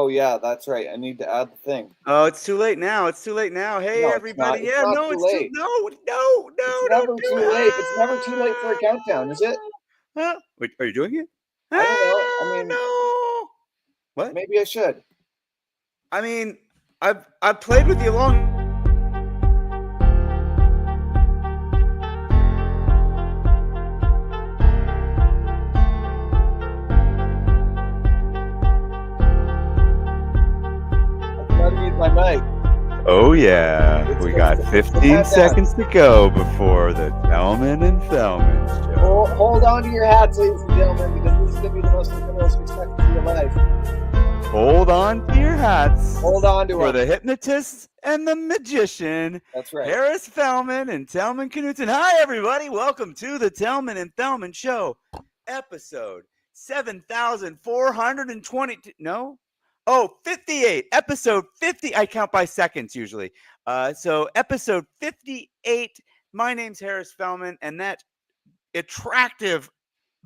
Oh yeah, that's right. I need to add the thing. Oh, it's too late now. It's too late now. Hey, No, it's not. everybody. It's Yeah, not no, too it's too. late. No, It's don't never do too late. It's never too late for a countdown, is it? Wait, are you doing it? I don't know. I mean, No. What? maybe I should. I mean, I've played with you long. Gotta use my mic. Oh yeah, we got 15 seconds to go before the Tellman and Fellman show. Hold on to your hats, ladies and gentlemen, because this is gonna be the most expected of your life. Hold on to your hats. Hold on to for them. the hypnotist and the magician. That's right. Harris Fellman and Tellman Knudson. Hi everybody, welcome to the Tellman and Fellman show, episode 7,420. No. Oh, 58. Episode 50. I count by seconds usually. So episode 58. My name's Harris Fellman, and that attractive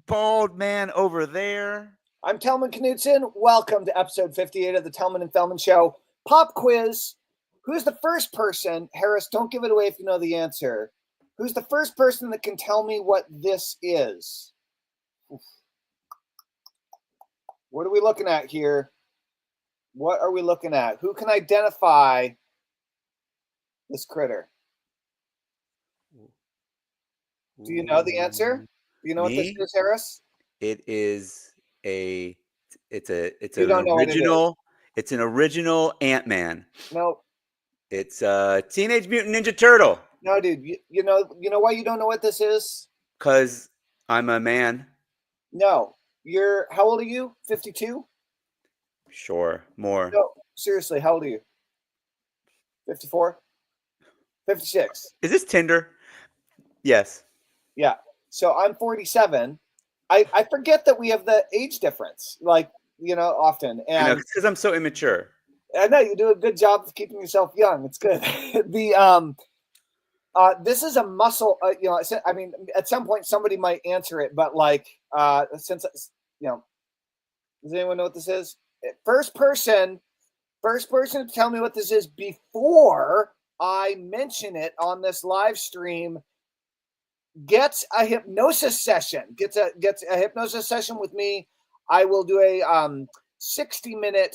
bald man over there. I'm Tellman Knudson. Welcome to episode 58 of the Tellman and Fellman show. Pop quiz. Who's the first person, Harris, don't give it away if you know the answer. Who's the first person that can tell me what this is? What are we looking at here? What are we looking at? Who can identify this critter? Do you know the answer? Do you know what this is, Harris? It is it's an original Ant-Man. No. It's a Teenage Mutant Ninja Turtle. No, dude. You know why you don't know what this is? Because I'm a man. No. How old are you? 52? Sure, more. No, seriously, how old are you? 54? 56. Is this Tinder? Yes. Yeah. So I'm 47. I forget that we have the age difference, often. And I know, because I'm so immature. I know you do a good job of keeping yourself young. It's good. This is a muscle. I mean, at some point somebody might answer it, but does anyone know what this is? First person to tell me what this is before I mention it on this live stream gets a hypnosis session. Gets a hypnosis session with me. I will do a 60-minute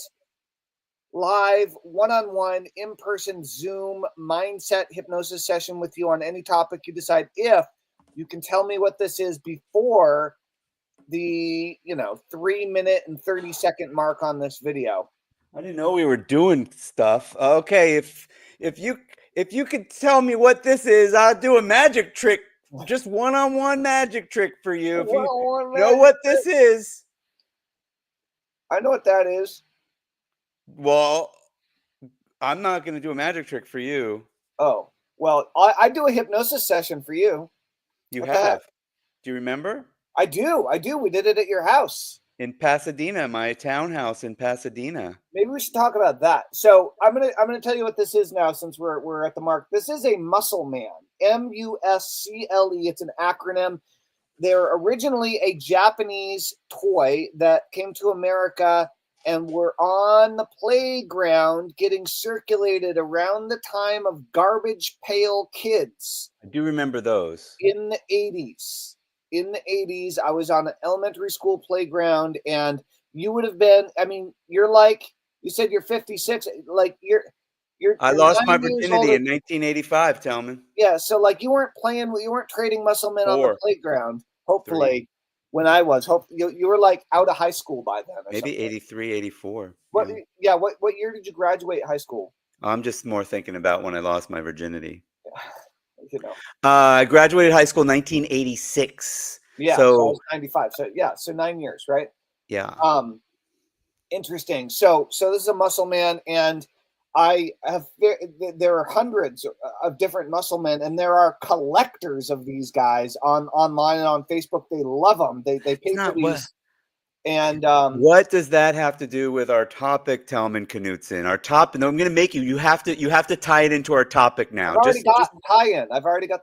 live one-on-one in-person Zoom mindset hypnosis session with you on any topic you decide. If you can tell me what this is before the 3-minute and 30-second mark on this video. I didn't know we were doing stuff. Okay, if you could tell me what this is, I'll do a magic trick, just one-on-one magic trick for you. If you know what this is. I know what that is. Well, I'm not going to do a magic trick for you. Oh, well, I do a hypnosis session for you. You have? Do you remember? I do. We did it at your house. In Pasadena, my townhouse in Pasadena. Maybe we should talk about that. So I'm gonna tell you what this is now, since we're at the mark. This is a muscle man. MUSCLE. It's an acronym. They're originally a Japanese toy that came to America and were on the playground getting circulated around the time of Garbage Pail Kids. I do remember those. In the 80s. In the 80s, I was on an elementary school playground, and you would have been, I mean, you said you're 56, I lost my virginity in 1985, Tellman. Yeah, so you weren't trading muscle men on the playground, hopefully, when I was. You were out of high school by then. Maybe 83, 84. What year did you graduate high school? I'm just more thinking about when I lost my virginity. I graduated high school in 1986. Yeah, so I was 95. So 9 years, right? Yeah. Interesting. So this is a muscle man, and there are hundreds of different muscle men, and there are collectors of these guys online and on Facebook. They love them. They pay for these. And what does that have to do with our topic, Tellman Knudson? Our topic. No, I'm going to make you. You have to tie it into our topic now. I've already got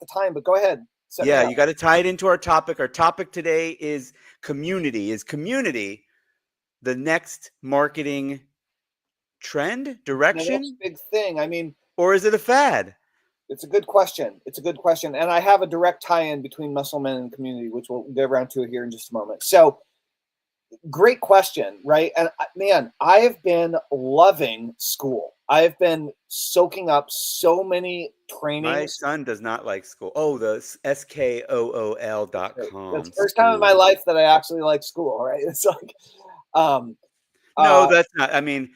the tie-in. But go ahead. Yeah, you got to tie it into our topic. Our topic today is community. Is community the next marketing trend, the next direction, big thing? I mean, or is it a fad? it's a good question. It's a good question. And I have a direct tie-in between Muscle Men and community, which we'll get around to here in just a moment. So great question, right? And man, I have been loving school. I have been soaking up so many My trainings. son does not like school. Oh, the That's SKOOL.com the first time in my school. life that I actually like school, right? It's like, um, No, uh, that's not. I mean,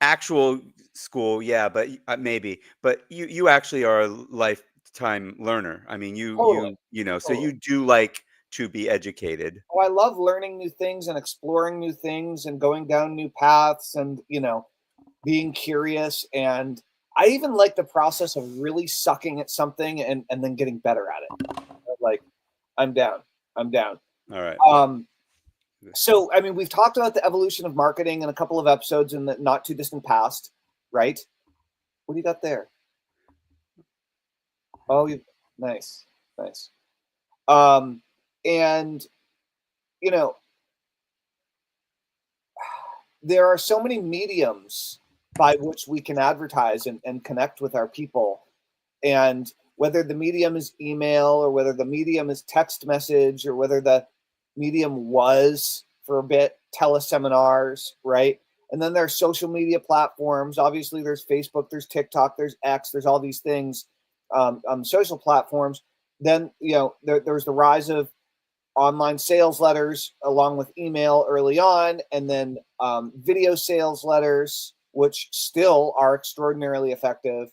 actual school, yeah, but maybe. But you actually are a lifetime learner. I mean, totally, so totally. you do like to be educated. Oh, I love learning new things and exploring new things and going down new paths and, being curious. And I even like the process of really sucking at something and then getting better at it. Like, I'm down. I'm down. All right. Um, so, I mean, we've talked about the evolution of marketing in a couple of episodes in the not too distant past, right? What do you got there? Oh, nice, nice. And you know, there are so many mediums by which we can advertise and connect with our people. And whether the medium is email or whether the medium is text message or whether the medium was for a bit teleseminars, right? And then there are social media platforms. Obviously, there's Facebook, there's TikTok, there's X, there's all these things, social platforms. Then, there's the rise of online sales letters along with email early on, and then video sales letters, which still are extraordinarily effective.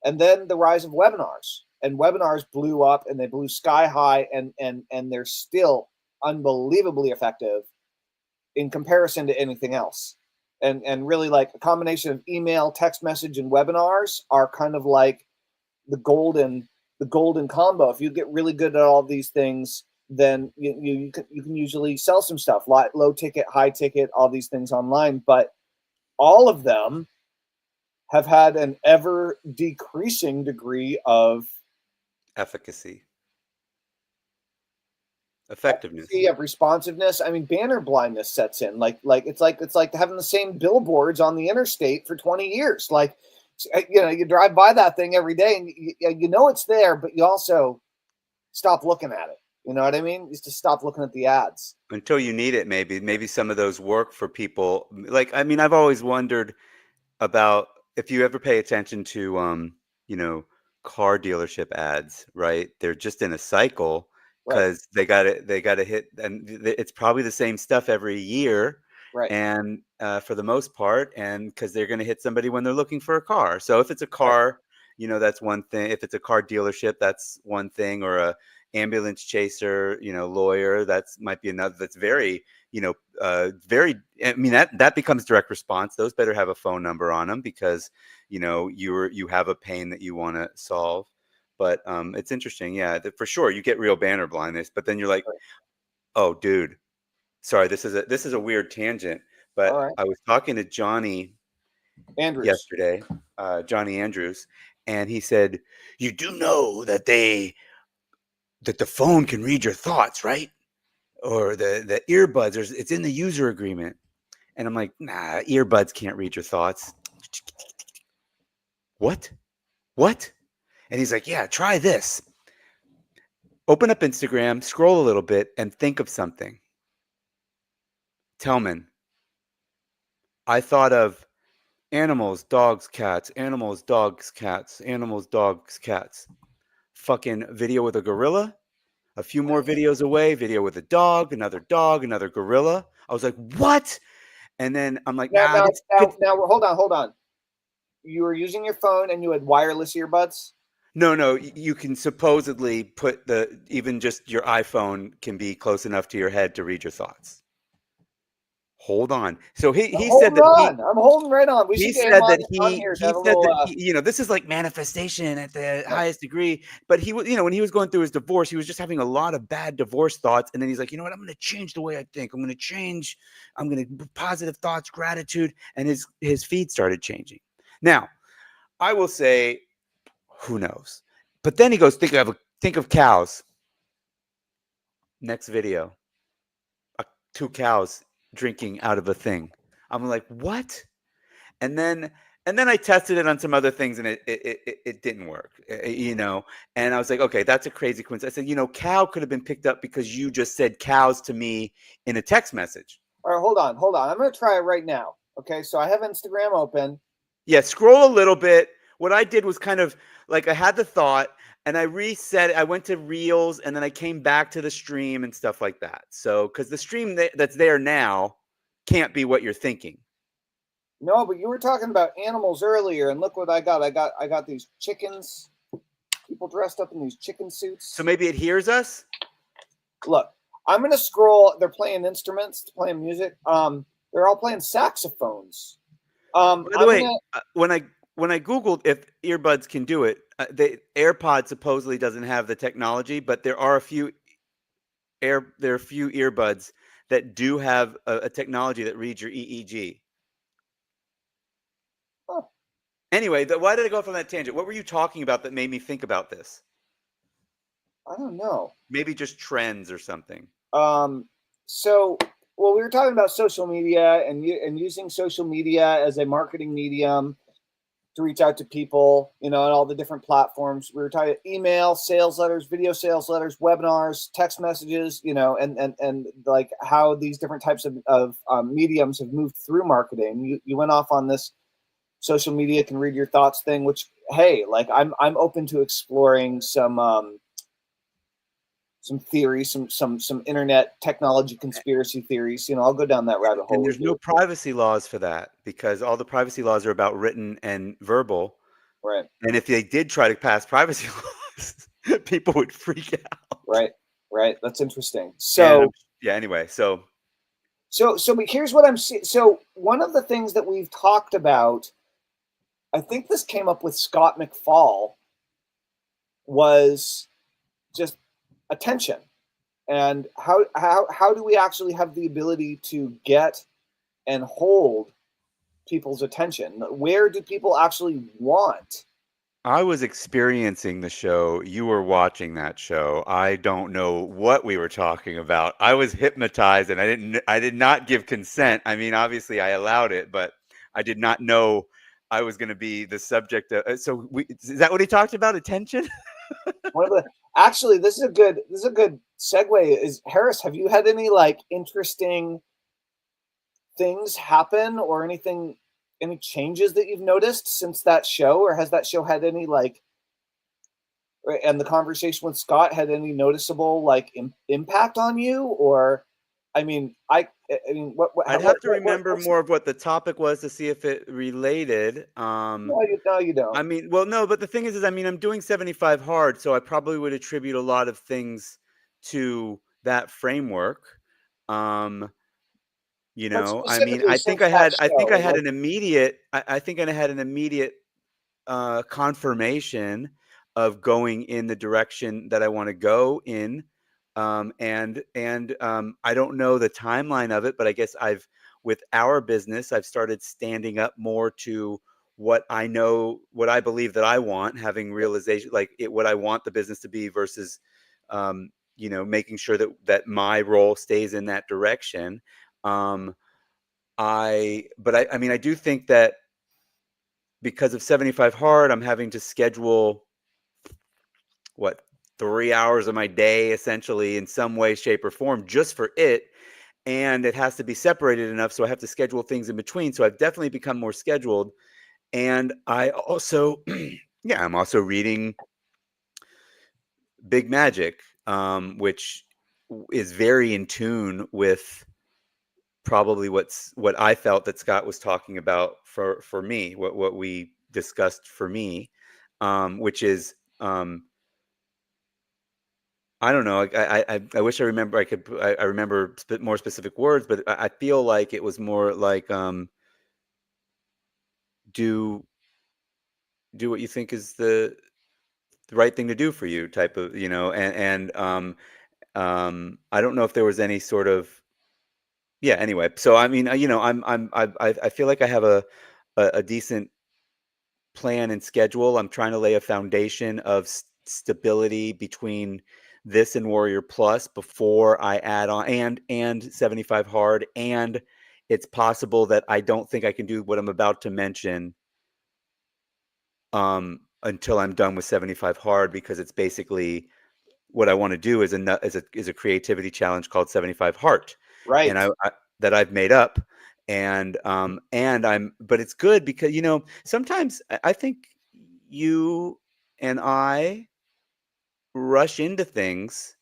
And then the rise of webinars, and webinars blew up and they blew sky high, and they're still unbelievably effective in comparison to anything else. And really, like, a combination of email, text message, and webinars are kind of like the golden combo. If you get really good at all these things, then you can usually sell some stuff, low ticket, high ticket, all these things online. But all of them have had an ever decreasing degree of Efficacy, effectiveness. responsiveness. I mean, banner blindness sets in. It's like having the same billboards on the interstate for 20 years. Like, you drive by that thing every day, and you know it's there, but you also stop looking at it. You know what I mean? Just to stop looking at the ads. Until you need it, maybe some of those work for people. Like, I mean, I've always wondered about if you ever pay attention to you know car dealership ads, right? They're just in a cycle Right, because they got to hit, and it's probably the same stuff every year, right, and for the most part, and because they're going to hit somebody when they're looking for a car. So if it's a right, car, that's one thing. If it's a car dealership, that's one thing. Or a ambulance chaser, lawyer, that's might be another. That's very, very. I mean, that becomes direct response. Those better have a phone number on them because you have a pain that you want to solve. But it's interesting, yeah, for sure. You get real banner blindness, but then you're like, right. oh, dude, sorry, this is a weird tangent, All but right. I was talking to Johnny Andrews. yesterday, Johnny Andrews, and he said, "You do know that the phone can read your thoughts, right? Or the earbuds, it's in the user agreement." And I'm like, "Nah, earbuds can't read your thoughts." What? What? And he's like, "Yeah, try this. Open up Instagram, scroll a little bit, and think of something." Tellman, I thought of animals, dogs, cats, animals, dogs, cats, animals, dogs, cats. Fucking video with a gorilla. A few more videos away, video with a dog, another gorilla. I was like, what? And then I'm like, Now, nah, now, this could. now, hold on, hold on. You were using your phone and you had wireless earbuds. No, no, you can supposedly put even just your iPhone can be close enough to your head to read your thoughts. Hold on. So I'm he said holding that he on. I'm holding right on. We he should get him said that on here to he have a said little. that this is like manifestation at the Right, highest degree. But he was, when he was going through his divorce, he was just having a lot of bad divorce thoughts. And then he's like, you know what? I'm going to change the way I think. I'm going to change. I'm going to positive thoughts, gratitude, and his feed started changing. Now, I will say, who knows? But then he goes, think of cows. Next video, two cows drinking out of a thing. I'm like, what? And then I tested it on some other things, and it didn't work, and I was like, okay, that's a crazy coincidence. I said, cow could have been picked up because you just said cows to me in a text message. All right, hold on. I'm going to try it right now. Okay, so I have Instagram open. Yeah, scroll a little bit. What I did was kind of like I had the thought and I reset it. I went to Reels and then I came back to the stream and stuff like that. So, because the stream that's there now can't be what you're thinking. No, but you were talking about animals earlier, and look what I got. I got these chickens. People dressed up in these chicken suits. So maybe it hears us. Look, I'm gonna scroll. They're playing instruments, playing music. They're all playing saxophones. By the way, when I Googled if earbuds can do it, the AirPod supposedly doesn't have the technology, but there are a few earbuds that do have a technology that reads your EEG. Oh. Anyway, why did I go off on that tangent? What were you talking about that made me think about this? I don't know. Maybe just trends or something. So, well, we were talking about social media and using social media as a marketing medium to reach out to people, and all the different platforms. We were talking email, sales letters, video sales letters, webinars, text messages, and like how these different types of mediums have moved through marketing. You went off on this social media can read your thoughts thing, which, hey, like I'm open to exploring some theories, some internet technology conspiracy theories. I'll go down that rabbit hole. And there's no privacy laws for that because all the privacy laws are about written and verbal. Right. And if they did try to pass privacy laws, people would freak out. Right. That's interesting. So yeah. Anyway, so but here's what I'm seeing. So one of the things that we've talked about, I think this came up with Scott McFall, was just attention. And how do we actually have the ability to get and hold people's attention? Where do people actually want? I was experiencing the show. You were watching that show. I don't know what we were talking about. I was hypnotized and I did not give consent. I mean, obviously I allowed it, but I did not know I was going to be the subject of. Is that what he talked about? Attention? Actually, this is a good segue. Is Harris, have you had any like interesting things happen or anything, any changes that you've noticed since that show, or has that show had any like, and the conversation with Scott had any noticeable like impact on you? Or I mean what I'd have to remember more of what the topic was to see if it related. No, you don't. I mean, well, no, but the thing is I mean, I'm doing 75 hard, so I probably would attribute a lot of things to that framework. I mean, I think I had an immediate confirmation of going in the direction that I want to go in. And I don't know the timeline of it, but I guess with our business, I've started standing up more to what I know, what I believe that I want, having realization, what I want the business to be versus, making sure that my role stays in that direction. I do think that because of 75 hard, I'm having to schedule 3 hours of my day essentially in some way, shape, or form just for it. And it has to be separated enough. So I have to schedule things in between. So I've definitely become more scheduled. And I also, I'm also reading Big Magic, which is very in tune with probably what I felt that Scott was talking about for me, what we discussed for me, which is, I don't know. I wish I remember. I remember more specific words, but I feel like it was more like do what you think is the right thing to do for you, type of, and I don't know if there was any sort of Anyway, so I mean, I feel like I have a decent plan and schedule. I'm trying to lay a foundation of stability between this and Warrior Plus before I add on and 75 hard and it's possible that I don't think I can do what I'm about to mention until I'm done with 75 Hard, because it's basically what I want to do is a creativity challenge called 75 Heart, and Right. I that I've made up, and but it's good because sometimes I think you and I rush into things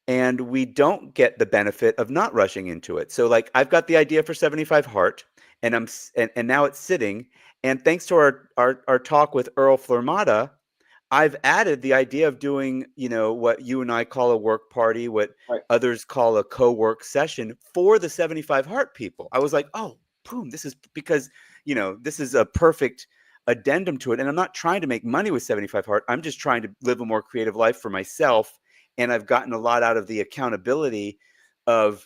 and we don't get the benefit of not rushing into it. So like I've got the idea for 75 Heart, and and now it's sitting, and thanks to our talk with Earl Flermata, I've added the idea of doing, what you and I call a work party, what Right. others call a co-work session for the 75 Heart people. I was like, oh, boom, this is because, this is a perfect addendum to it. And I'm not trying to make money with 75 Heart. I'm just trying to live a more creative life for myself. And I've gotten a lot out of the accountability of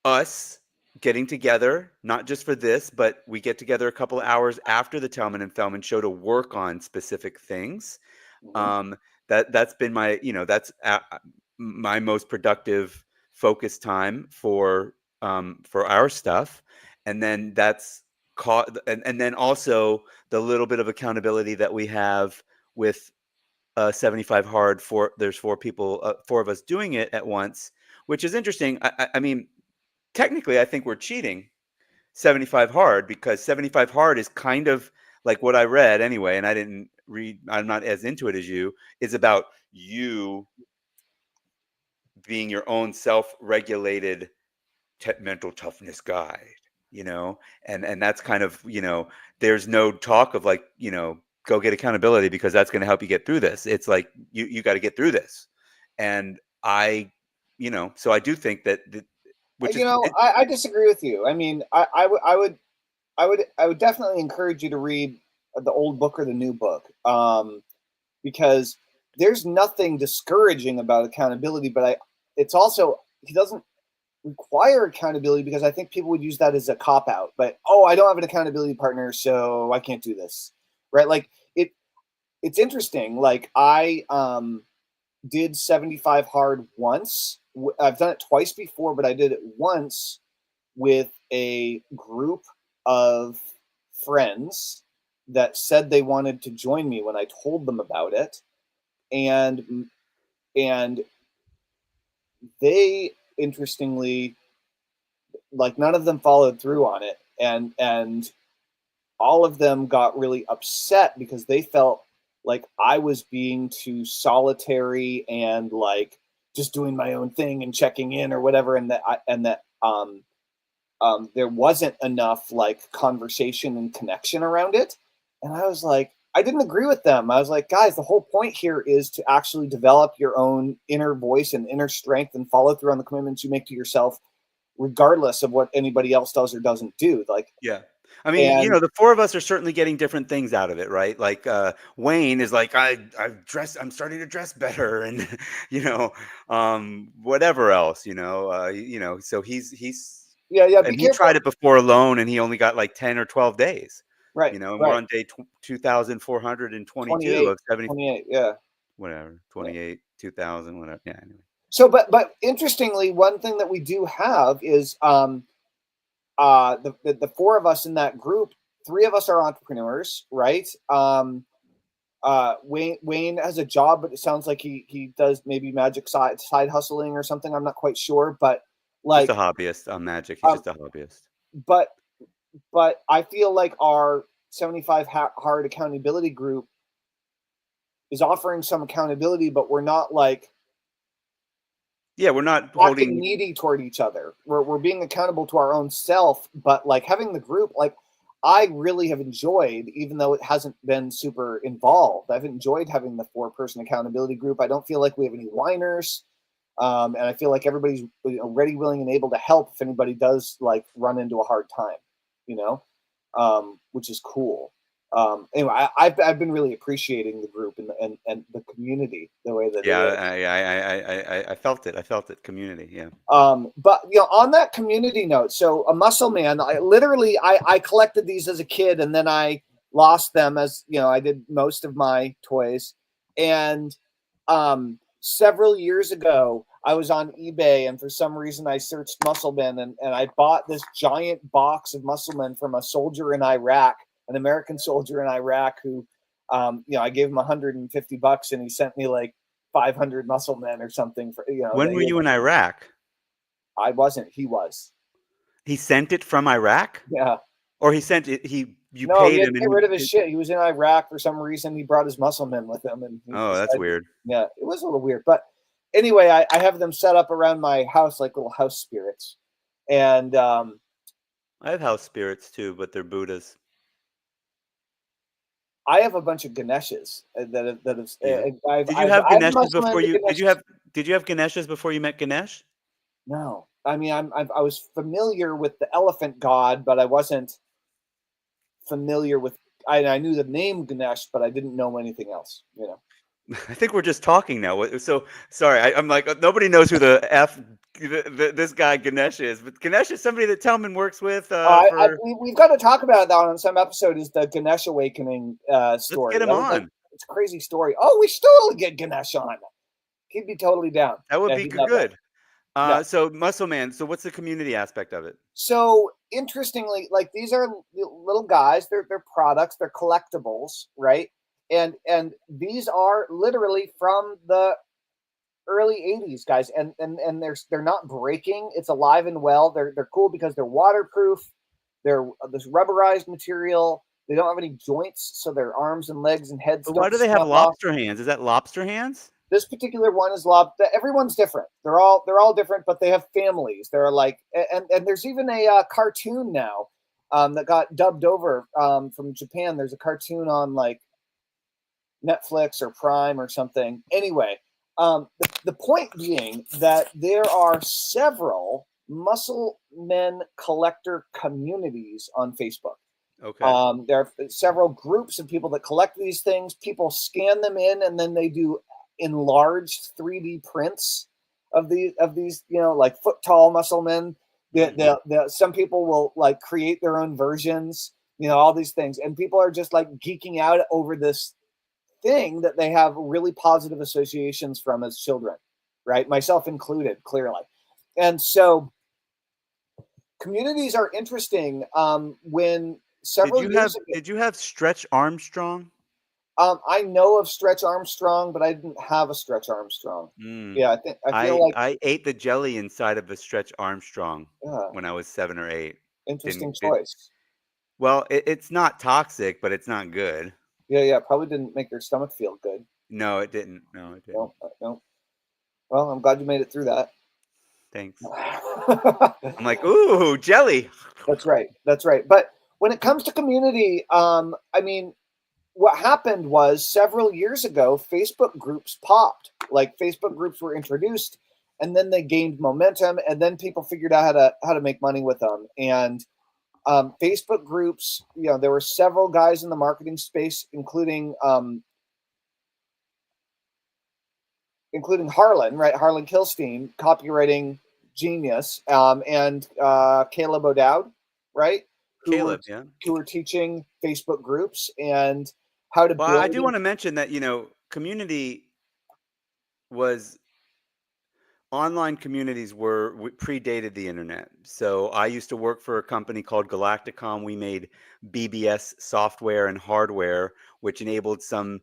us getting together, not just for this, but we get together a couple of hours after the Tellman and Fellman show to work on specific things. Mhm. Um, that's been my, that's my most productive focus time for our stuff. And then that's and then also the little bit of accountability that we have with 75 Hard. There's four people, four of us doing it at once, which is interesting. I mean, technically, I think we're cheating 75 Hard, because 75 Hard is kind of like what I read anyway, and I didn't read, I'm not as into it as you, is about you being your own self-regulated mental toughness guide, and that's kind of, there's no talk of like, go get accountability because that's going to help you get through this. It's like you got to get through this. And so I do think that which is I disagree with you. I mean, I would definitely encourage you to read the old book or the new book, because there's nothing discouraging about accountability. But it's also, he doesn't require accountability, because I think people would use that as a cop out. But I don't have an accountability partner, so I can't do this, right? Like it's interesting. Like I did 75 Hard once. I've done it twice before, but I did it once with a group of friends that said they wanted to join me when I told them about it, and and they, interestingly, like, none of them followed through on it, and all of them got really upset because they felt like I was being too solitary and like just doing my own thing and checking in or whatever, and that there wasn't enough like conversation and connection around it. And I was like, I didn't agree with them. I was like, guys, the whole point here is to actually develop your own inner voice and inner strength and follow through on the commitments you make to yourself, regardless of what anybody else does or doesn't do. Like, Yeah. I mean, and the four of us are certainly getting different things out of it, right? Like Wayne is like, I'm starting to dress better, and whatever else, so he's yeah, be and he tried careful. it before alone, and he only got like 10 or 12 days, Right, and we're right. on day 2,422 28, of 70, 28. Yeah. whatever, Yeah. 28, 2,000, whatever. Yeah, anyway. So, but interestingly, one thing that we do have is the four of us in that group. Three of us are entrepreneurs, right? Wayne has a job, but it sounds like he does maybe magic side hustling or something. I'm not quite sure, but Just a like, hobbyist on magic. He's um, just a hobbyist. but I feel like our 75 hard accountability group is offering some accountability, but we're not like Yeah, we're not acting holding. needy toward each other. We're being accountable to our own self, but like having the group, like, I really have enjoyed, even though it hasn't been super involved. I've enjoyed having the 4-person accountability group. I don't feel like we have any whiners. And I feel like everybody's ready, willing, and able to help if anybody does like run into a hard time, which is cool. Anyway, I've been really appreciating the group and the community the way that it Yeah, is. I felt it. I felt it. Community. Yeah. But on that community note, so a muscle man, I collected these as a kid, and then I lost them as I did most of my toys. And several years ago, I was on eBay, and for some reason I searched Musclemen, and I bought this giant box of Musclemen from a soldier in Iraq, an American soldier in Iraq who, I gave him $150 and he sent me like 500 Musclemen or something for, When were you in Iraq? I wasn't, he was. He sent it from Iraq? Yeah. Or he sent it, you No, he paid had him to and get rid of his shit. He was in Iraq for some reason. He brought his Musclemen with him, and he Oh, that's decided, weird. yeah, it was a little weird. But anyway, I have them set up around my house like little house spirits. And I have house spirits too, but they're Buddhas. I have a bunch of Ganeshas that have. Yeah. I've Did you have I've Ganeshas Musclemen before to you Ganeshas. did you have Ganeshas before you met Ganesh? No, I mean I was familiar with the elephant god, but I wasn't familiar with. I knew the name Ganesh, but I didn't know anything else. I think we're just talking now. So sorry, I'm like nobody knows who the this guy Ganesh is, but Ganesh is somebody that Tellman works with for. We've got to talk about that on some episode. Is the Ganesh awakening story? Let's get him on. It's a crazy story. Oh, we should totally get Ganesh on. He'd be totally down. That would be good. Yeah. So Muscle Man. So what's the community aspect of it? So interestingly, like these are little guys. They're products. They're collectibles, right? And these are literally from the early 80s, guys, and they're not breaking. It's alive and well. They're cool because they're waterproof. They're this rubberized material. They don't have any joints, so their arms and legs and heads. But why do they have lobster hands? Is that lobster hands? This particular one is lobster. Everyone's different. They're all different, but they have families. They're like, and there's even a cartoon now that got dubbed over from Japan. There's a cartoon on like Netflix or Prime or something. Anyway, the point being that there are several muscle men collector communities on Facebook. Okay. There are several groups of people that collect these things. People scan them in, and then they do enlarged 3D prints of these, like foot tall muscle men. Some people will like create their own versions, all these things, and people are just like geeking out over this thing that they have really positive associations from as children, right? Myself included, clearly. And so communities are interesting. When several years ago, did you have Stretch Armstrong? I know of Stretch Armstrong, but I didn't have a Stretch Armstrong. Yeah, I feel like I ate the jelly inside of a Stretch Armstrong yeah, when I was 7 or 8. interesting choice. Well, it's not toxic, but it's not good. Yeah, probably didn't make your stomach feel good. No, it didn't. No, it didn't. No. Well, I'm glad you made it through that. Thanks. I'm like, ooh, jelly. That's right. But when it comes to community, I mean, what happened was several years ago, Facebook groups popped. Like Facebook groups were introduced, and then they gained momentum, and then people figured out how to make money with them. And Facebook groups, there were several guys in the marketing space, including Harlan, right? Harlan Kilstein, copywriting genius, and Caleb O'Dowd, right? Who were teaching Facebook groups and how to build. I do want to mention that, community was online communities predated the internet. So I used to work for a company called Galacticom. We made BBS software and hardware, which enabled some,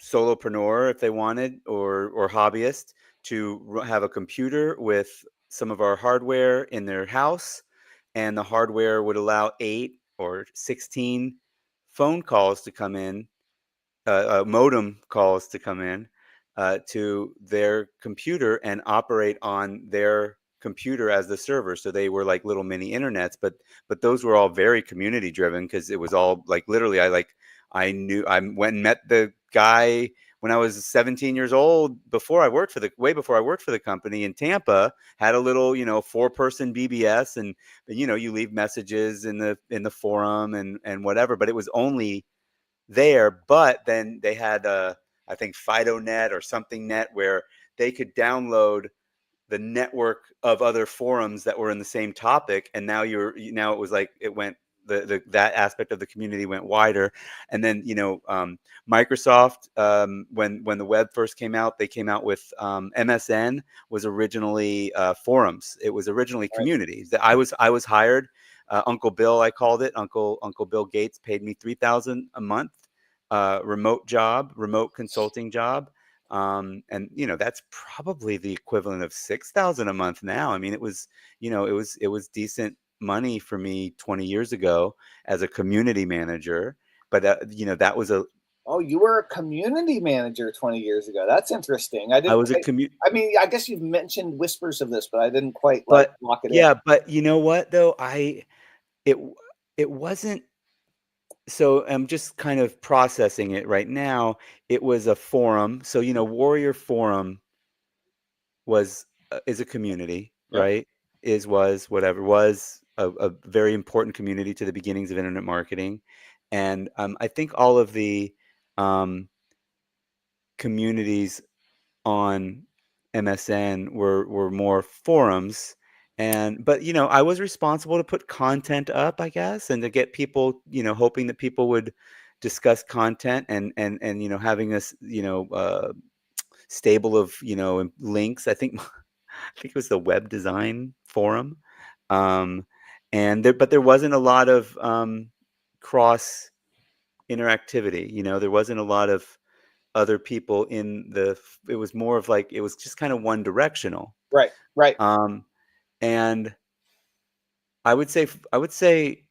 solopreneur, if they wanted, or hobbyist, to have a computer with some of our hardware in their house, and the hardware would allow 8 or 16 phone calls to come in, modem calls to come in to their computer and operate on their computer as the server. So they were like little mini internets, but those were all very community driven, because it was all like literally I went and met the guy when I was 17 years old, before I worked for the company in Tampa, had a little, 4-person BBS, and you leave messages in the forum and whatever, but it was only there. But then they had I think FidoNet or something net, where they could download the network of other forums that were in the same topic, and now it was like it went that aspect of the community went wider. And then Microsoft, when the web first came out, they came out with MSN was originally forums. It was originally Right. communities. I was hired. Uncle Bill, I called it. Uncle Bill Gates paid me $3,000 a month, remote job, remote consulting job. And that's probably the equivalent of $6,000 a month now. I mean, it was decent money for me 20 years ago as a community manager. But that was Oh, you were a community manager 20 years ago. That's interesting. I was a I mean, I guess you've mentioned whispers of this, but I didn't quite like but lock it in. yeah, but you know what though? It it wasn't. So I'm just kind of processing it right now. It was a forum. So Warrior Forum is a community, Yep. right? Was whatever, was a very important community to the beginnings of internet marketing. And I think all of the um, communities on MSN were more forums. But I was responsible to put content up, I guess, and to get people, hoping that people would discuss content, and having this stable of links. I think it was the web design forum. Um, but there wasn't a lot of cross interactivity. There wasn't a lot of other people it was more of like, it was just kind of one directional. Right. Right. And I would say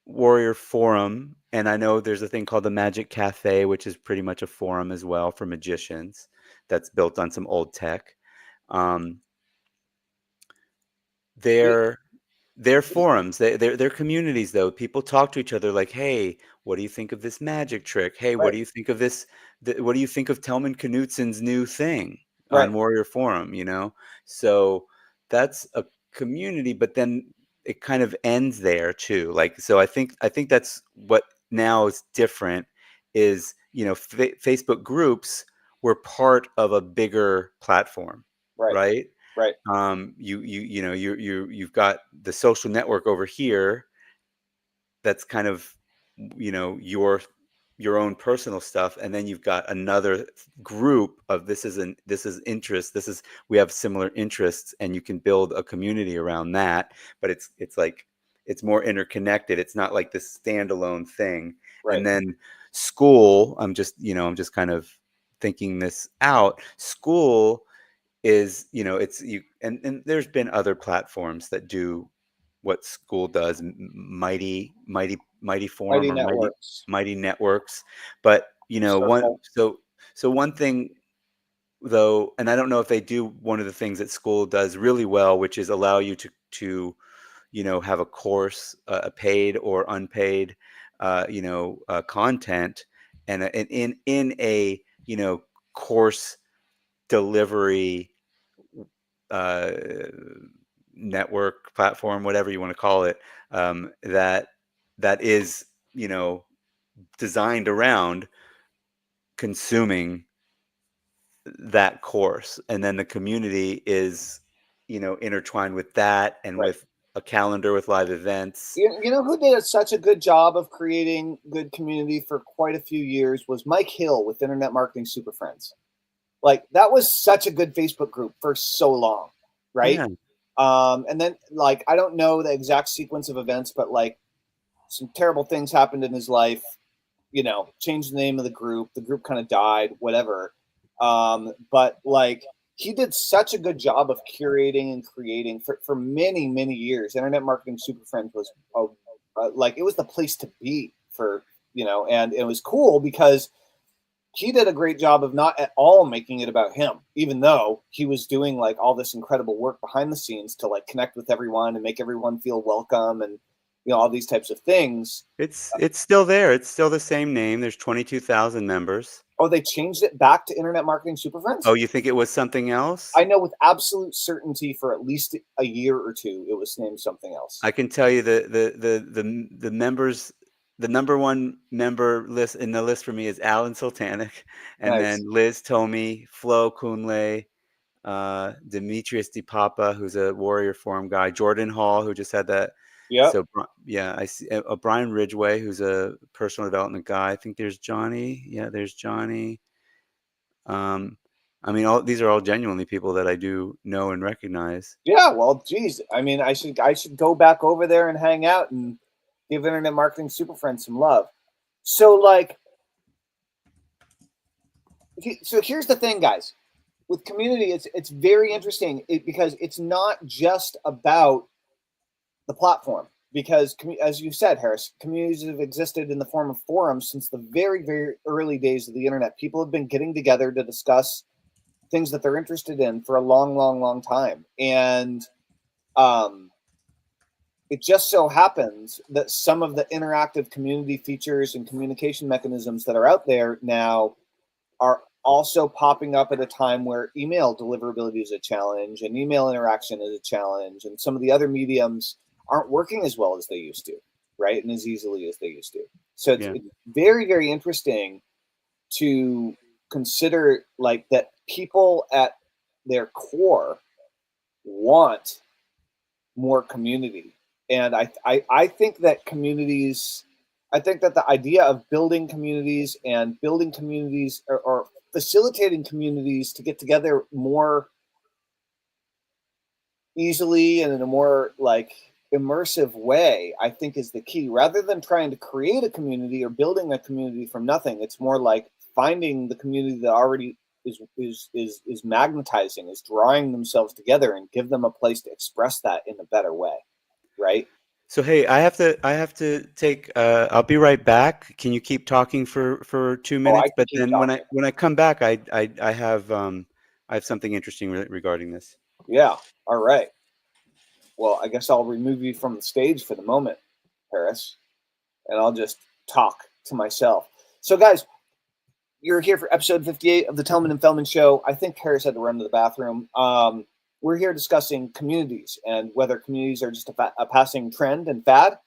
Warrior Forum, and I know there's a thing called the Magic Cafe, which is pretty much a forum as well for magicians, that's built on some old tech. Um, You- they're they're forums. They're communities, though. People talk to each other like, "Hey, what do you think of this magic trick? Hey, what Right. do you think of this? What do you think of Tellman Knudson's new thing Right. on Warrior Forum?" So that's a community, but then it kind of ends there too. Like, so I think that's what now is different. Is Facebook groups were part of a bigger platform, Right. right? Right. You've got the social network over here that's kind of your own personal stuff, and then you've got another group of this is interest, we have similar interests, and you can build a community around that. But it's like, it's more interconnected. It's not like this standalone thing. Right. And then school, I'm just kind of thinking this out. School is, it's you and there's been other platforms that do what school does, mighty form, Mighty or mighty networks. mighty networks. But one Circle. so one thing though, and I don't know if they do, one of the things that school does really well, which is allow you to have a course, a paid or unpaid content, and in a course delivery uh, network, platform, whatever you want to call it, that is designed around consuming that course. And then the community is intertwined with that, and Right. with a calendar with live events. You know who did such a good job of creating good community for quite a few years was Mike Hill with Internet Marketing Super Friends. Like that was such a good Facebook group for so long, right? Yeah. And then like I don't know the exact sequence of events, but like some terrible things happened in his life. Changed the name of the group. The group kind of died, whatever. But like he did such a good job of curating and creating for many many years. Internet Marketing Super Friends was like it was the place to be for and it was cool because he did a great job of not at all making it about him, even though he was doing like all this incredible work behind the scenes to like connect with everyone and make everyone feel welcome and all these types of things. It's still there. It's still the same name. There's 22,000 members. Oh, they changed it back to Internet Marketing Super Friends? Oh, you think it was something else? I know with absolute certainty for at least a year or two it was named something else. I can tell you the members, the number one member list in the list for me is Alan Sultanic, and then Nice. Liz Tomey, Flo Kunle, Demetrius DiPapa, who's a Warrior Forum guy, Jordan Hall, who just had that Yep. So yeah, I see Brian Ridgway, who's a personal development guy. I think there's Johnny. Yeah, there's Johnny. I mean, all these are all genuinely people that I do know and recognize. Yeah, well, geez, I mean, I should go back over there and hang out and give Internet Marketing Super Friends some love. So, like, so here's the thing, guys. With community, it's very interesting because it's not just about the platform. Because, as you said, Harris, communities have existed in the form of forums since the very, very early days of the internet. People have been getting together to discuss things that they're interested in for a long, long, long time, and um, it just so happens that some of the interactive community features and communication mechanisms that are out there now are also popping up at a time where email deliverability is a challenge and email interaction is a challenge, and some of the other mediums aren't working as well as they used to, right? And as easily as they used to. So it's very, very interesting to consider like that people at their core want more community. And I think that communities, I think that the idea of building communities and building communities or facilitating communities to get together more easily and in a more like immersive way, I think is the key. Rather than trying to create a community or building a community from nothing, it's more like finding the community that already is magnetizing, is drawing themselves together, and give them a place to express that in a better way, right? So hey, I have to take. I'll be right back. Can you keep talking for 2 Oh, I minutes? can But keep then talking. when I come back, I have something interesting regarding this. Yeah. All right. Well, I guess I'll remove you from the stage for the moment, Harris, and I'll just talk to myself. So, guys, you're here for episode 58 of the Tellman and Fellman Show. I think Harris had to run to the bathroom. We're here discussing communities and whether communities are just a passing trend and fad,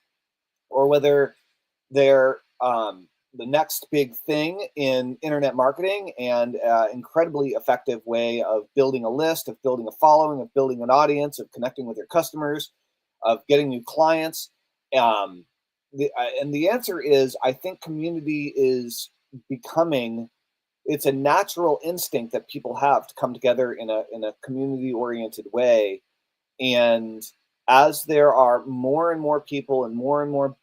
or whether they're the next big thing in internet marketing and incredibly effective way of building a list, of building a following, of building an audience, of connecting with your customers, of getting new clients. Um, and the answer is, I think community is becoming, it's a natural instinct that people have to come together in a community oriented way. And as there are more and more people and more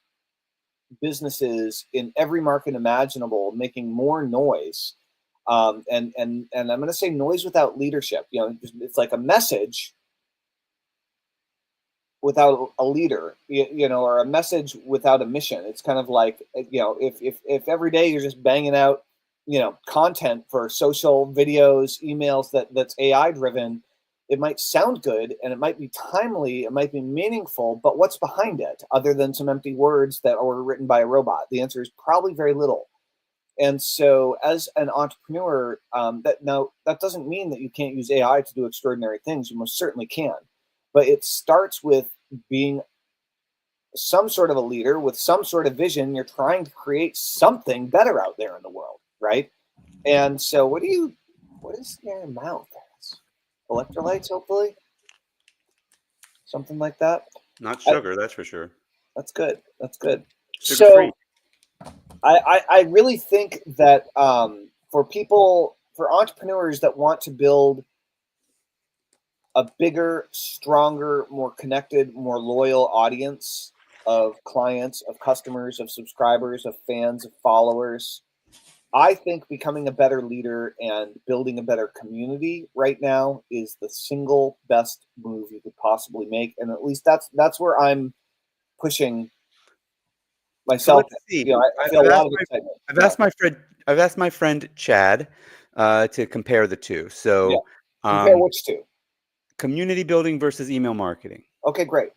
businesses in every market imaginable making more noise, and I'm going to say noise without leadership. You know, it's like a message without a leader, you know, or a message without a mission. It's kind of like, you know, if every day you're just banging out, you know, content for social videos, emails that's AI driven, it might sound good and it might be timely, it might be meaningful, but what's behind it other than some empty words that were written by a robot? The answer is probably very little. And so, as an entrepreneur, that doesn't mean that you can't use AI to do extraordinary things. You most certainly can, but it starts with being some sort of a leader with some sort of vision. You're trying to create something better out there in the world, right? And so, what is in your mouth? Electrolytes, hopefully, something like that. Not I, sugar, that's for sure. that's good. That's good. Sugar free. So, I really think that for people, for entrepreneurs that want to build a bigger, stronger, more connected, more loyal audience of clients, of customers, of subscribers, of fans, of followers, I think becoming a better leader and building a better community right now is the single best move you could possibly make. And at least that's where I'm pushing So myself. let's see. You know, I feel a lot of excitement. I've asked my friend I've asked my friend Chad to compare the two. Yeah. So Compare which two? community building versus email marketing. Okay, great.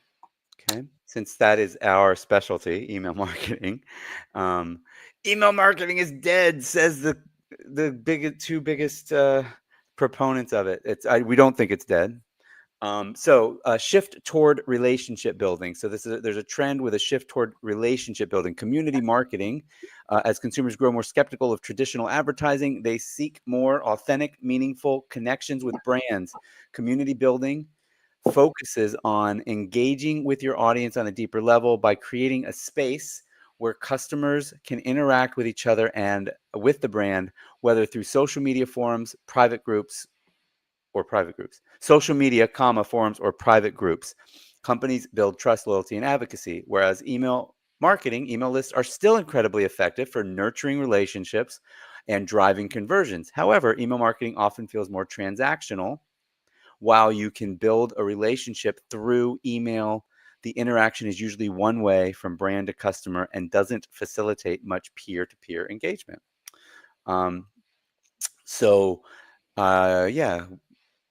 Okay, since that is our specialty, email marketing. Um, email marketing is dead, says the two biggest proponents of it. We don't think it's dead. So shift toward relationship building. So there's a trend with a shift toward relationship building, community marketing. As consumers grow more skeptical of traditional advertising, they seek more authentic, meaningful connections with brands. Community building focuses on engaging with your audience on a deeper level by creating a space where customers can interact with each other and with the brand, whether through social media forums, social media, forums, or private groups. Companies build trust, loyalty, and advocacy, whereas email lists are still incredibly effective for nurturing relationships and driving conversions. However, email marketing often feels more transactional. While you can build a relationship through email, the interaction is usually one way from brand to customer and doesn't facilitate much peer-to-peer engagement. Yeah,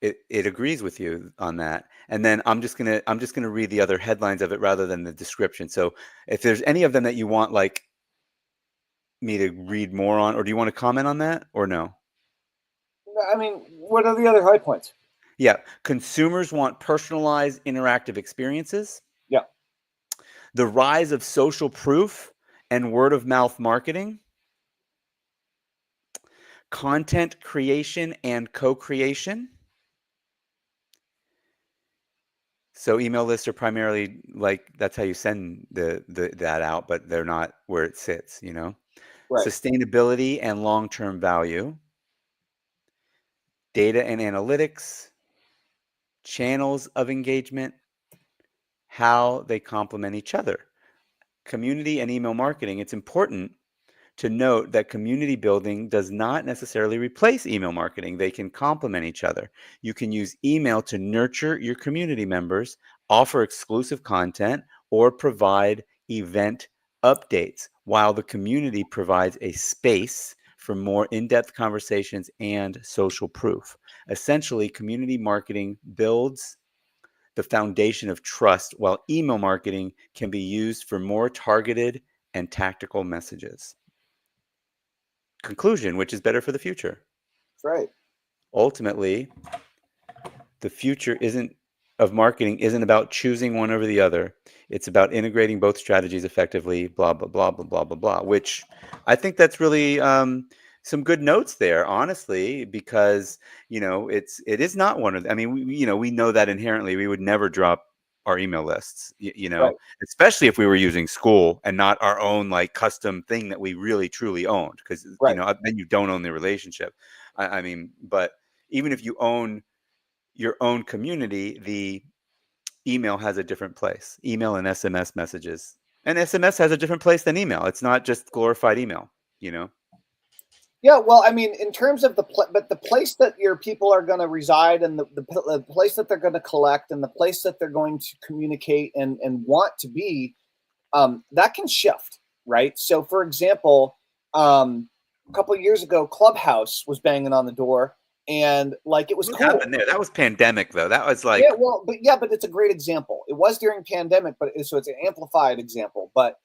it agrees with you on that. And then I'm just gonna read the other headlines of it rather than the description. So if there's any of them that you want like me to read more on, or do you want to comment on that or no? I mean, what are the other high points? Yeah, consumers want personalized interactive experiences. Yeah. The rise of social proof and word of mouth marketing. Content creation and co-creation. So email lists are primarily like that's how you send that out, but they're not where it sits, you know. Right. Sustainability and long-term value, data and analytics, channels of engagement, how they complement each other. Community and email marketing, it's important to note that community building does not necessarily replace email marketing. They can complement each other. You can use email to nurture your community members, offer exclusive content, or provide event updates, while the community provides a space for more in-depth conversations and social proof. Essentially, community marketing builds the foundation of trust, while email marketing can be used for more targeted and tactical messages. Conclusion, which is better for the future? That's right. Ultimately, the future of marketing isn't about choosing one over the other. It's about integrating both strategies effectively, blah, blah, blah, blah, blah, blah, blah, which I think that's really some good notes there, honestly, because, it is not one of the, I mean, we know that inherently we would never drop our email lists, Right. especially if we were using school and not our own like custom thing that we really truly owned, because, Right. then you don't own the relationship. I mean, but even if you own your own community, the email has a different place. Email and SMS messages. And SMS has a different place than email. It's not just glorified email, Yeah, well, I mean, in terms of but the place that your people are going to reside, and the place that they're going to collect, and the place that they're going to communicate and want to be, that can shift, right? So, for example, a couple of years ago, Clubhouse was banging on the door, and like it was What cool. happened there? That was pandemic, though. That was like, Yeah, well, but it's a great example. It was during pandemic, so it's an amplified example. But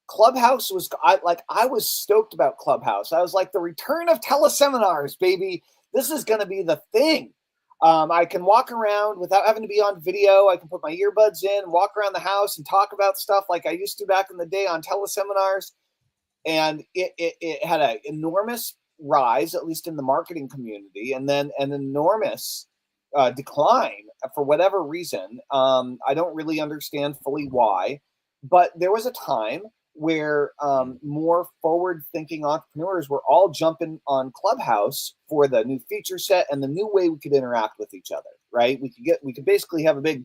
Clubhouse was I was stoked about Clubhouse. I was like, the return of teleseminars, baby. This is going to be the thing. I can walk around without having to be on video. I can put my earbuds in, walk around the house, and talk about stuff like I used to back in the day on teleseminars. And it had an enormous rise, at least in the marketing community, and then an enormous decline for whatever reason. I don't really understand fully why, but there was a time where more forward-thinking entrepreneurs were all jumping on Clubhouse for the new feature set and the new way we could interact with each other. Right? We could basically have a big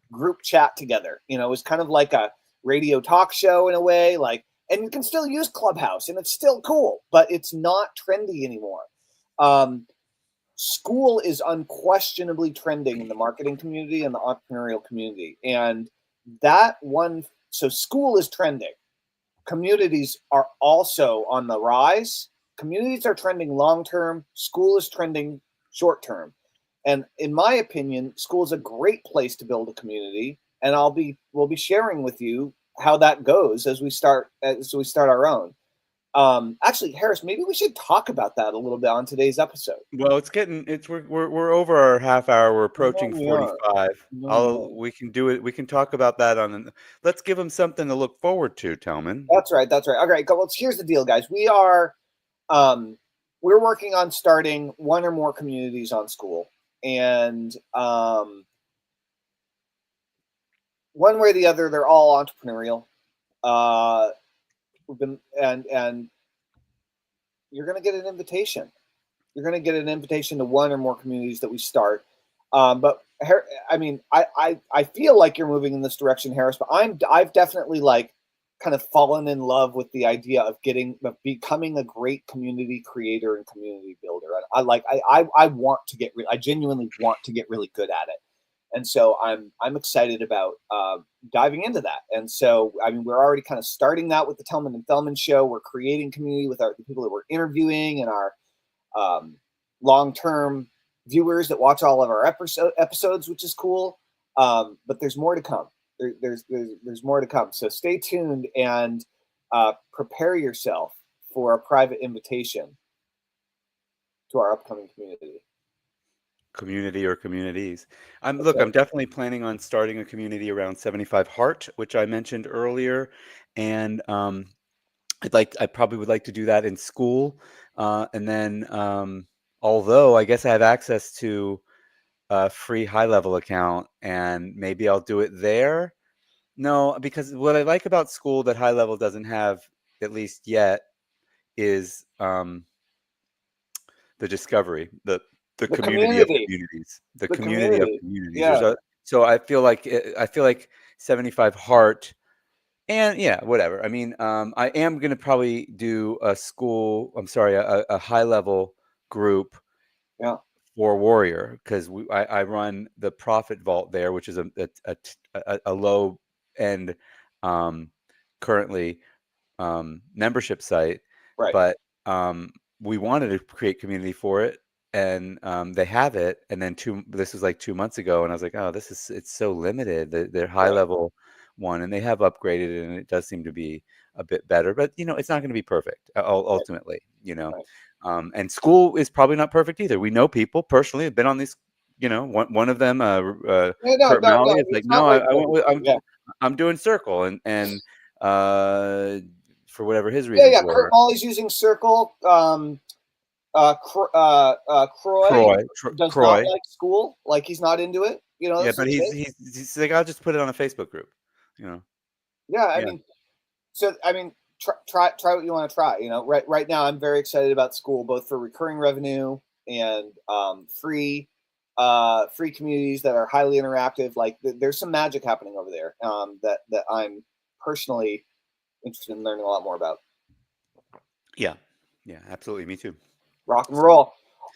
group chat together. It was kind of like a radio talk show in a way, like. And you can still use Clubhouse, and it's still cool, but it's not trendy anymore. School is unquestionably trending in the marketing community and the entrepreneurial community. And so school is trending. Communities are also on the rise. Communities are trending long-term. School is trending short-term. And in my opinion, school is a great place to build a community. And we'll be sharing with you how that goes as we start our own. Actually, Harris, maybe we should talk about that a little bit on today's episode. well, we're over our half hour. We're No, approaching we are. 45. No. We can do it. We can talk about that let's give them something to look forward to, Tellman. That's right. That's right. All right. Well, here's the deal, guys. We're working on starting one or more communities on school, and one way or the other, they're all entrepreneurial. We've been and you're going to get an invitation. You're going to get an invitation to one or more communities that we start. But I mean, I feel like you're moving in this direction, Harris. But I've definitely like kind of fallen in love with the idea of becoming a great community creator and community builder. I want to I genuinely want to get really good at it. And so I'm excited about diving into that. And so I mean, we're already kind of starting that with the Tellman and Fellman show. We're creating community with the people that we're interviewing and our long-term viewers that watch all of our episodes, which is cool. But there's more to come. There's more to come. So stay tuned and prepare yourself for a private invitation to our upcoming community or communities. I'm That's right. definitely planning on starting a community around 75 Heart, which I mentioned earlier, and I probably would like to do that in school, and then although I guess I have access to a free high level account, and maybe I'll do it there. No, because what I like about school that high level doesn't have, at least yet, is the discovery, the The community of community. communities, the The community of community. communities. Yeah. So I feel like 75 Heart, and yeah, whatever. I mean, I am gonna probably do a school. I'm sorry, a high level group Yeah. for Warrior, because I run the Profit Vault there, which is a low end currently membership site, Right. but we wanted to create community for it, and they have it. And then this was like 2 months ago, and I was like, oh, it's so limited. Their high Right. level one, and they have upgraded it, and it does seem to be a bit better. But it's not going to be perfect Right. ultimately. Right. And school is probably not perfect either. We know people personally have been on these. One of them, Yeah, no, Kurt no, Malley, no. is like, It's no, not right I for went with, everybody. Yeah. I'm doing Circle, and uh, for whatever his Yeah, reasons yeah. Kurt were. Molly's using Circle. Croy does not Croy. like school. Like he's not into it. Yeah, That's but okay. he's like, I'll just put it on a Facebook group. You know. Yeah, I Yeah. mean, so I mean, try what you want to try. Right now, I'm very excited about school, both for recurring revenue and free communities that are highly interactive. Like there's some magic happening over there that I'm personally interested in learning a lot more about. Yeah. Yeah. Absolutely. Me too. Rock and So roll.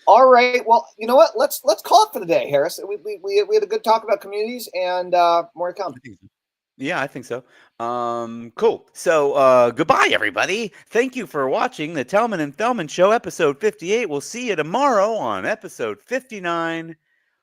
All right. Well, you know what? Let's call it for the day, Harris. We had a good talk about communities and more to come. I think so. Yeah, I think so. Cool. So, goodbye, everybody. Thank you for watching the Tellman and Fellman Show, episode 58. We'll see you tomorrow on episode 59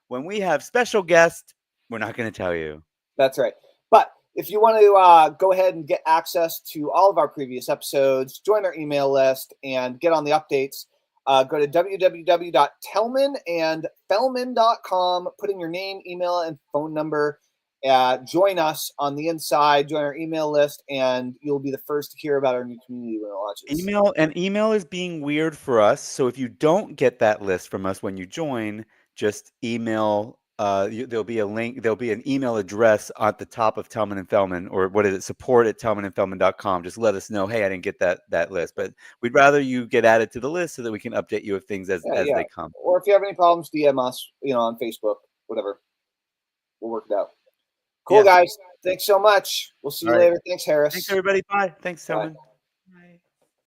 when we have special guest. We're not going to tell you. That's right. But if you want to go ahead and get access to all of our previous episodes, join our email list, and get on the updates, go to www.tellmanandfellman.com, put in your name, email, and phone number. Join us on the inside, join our email list, and you'll be the first to hear about our new community when it launches. Email is being weird for us. So if you don't get that list from us when you join, just email. There'll be a link. There'll be an email address at the top of Tellman and Fellman, or what is it? support@tellmanandfellman.com. Just let us know. Hey, I didn't get that list, but we'd rather you get added to the list so that we can update you of things as Yeah. they come. Or if you have any problems, DM us, on Facebook, whatever. We'll work it out. Cool, Yeah. guys. Thanks so much. We'll see you All right. later. Thanks, Harris. Thanks, everybody. Bye. Thanks, Bye. Tellman.